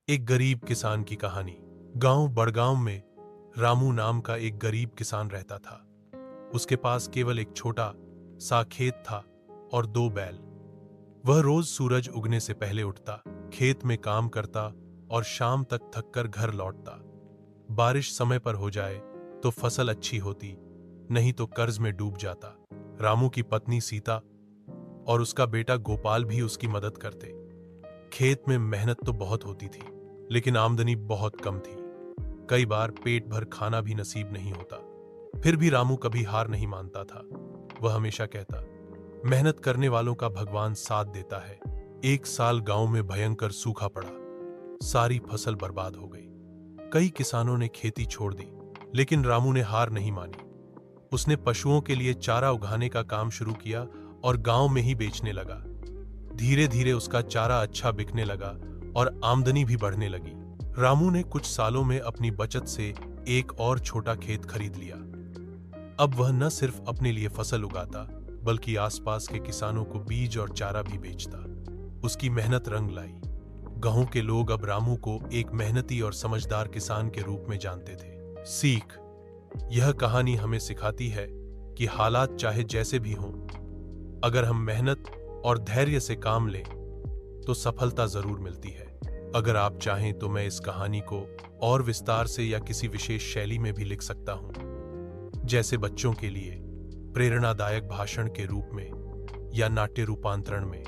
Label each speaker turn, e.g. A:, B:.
A: एक गरीब किसान की कहानी। गांव बड़गांव में रामू नाम का एक गरीब किसान रहता था। उसके पास केवल एक छोटा सा खेत था और दो बैल। वह रोज सूरज उगने से पहले उठता, खेत में काम करता और शाम तक थककर घर लौटता। बारिश समय पर हो जाए तो फसल अच्छी होती, नहीं तो कर्ज में डूब जाता। रामू की पत्नी सीता और उसका बेटा गोपाल भी उसकी मदद करते। खेत में मेहनत तो बहुत होती थी, लेकिन आमदनी बहुत कम थी। कई बार पेट भर खाना भी नसीब नहीं होता। फिर भी रामू कभी हार नहीं मानता था। वह हमेशा कहता, मेहनत करने वालों का भगवान साथ देता है। एक साल गांव में भयंकर सूखा पड़ा। सारी फसल बर्बाद हो गई। कई किसानों ने खेती छोड़ दी, लेकिन रामू ने हार नहीं मानी। उसने पशुओं के लिए चारा उगाने का काम शुरू किया और गांव में ही बेचने लगा। धीरे धीरे उसका चारा अच्छा बिकने लगा और आमदनी भी बढ़ने लगी। रामू ने कुछ सालों में अपनी बचत से एक और छोटा खेत खरीद लिया। अब वह न सिर्फ अपने लिए फसल उगाता, बल्कि आसपास के किसानों को बीज और चारा भी बेचता। उसकी मेहनत रंग लाई। गांव के लोग अब रामू को एक मेहनती और समझदार किसान के रूप में जानते थे। सीख: यह कहानी हमें सिखाती है कि हालात चाहे जैसे भी हों, अगर हम मेहनत और धैर्य से काम लें तो सफलता जरूर मिलती है। अगर आप चाहें तो मैं इस कहानी को और विस्तार से या किसी विशेष शैली में भी लिख सकता हूं, जैसे बच्चों के लिए प्रेरणादायक भाषण के रूप में या नाट्य रूपांतरण में।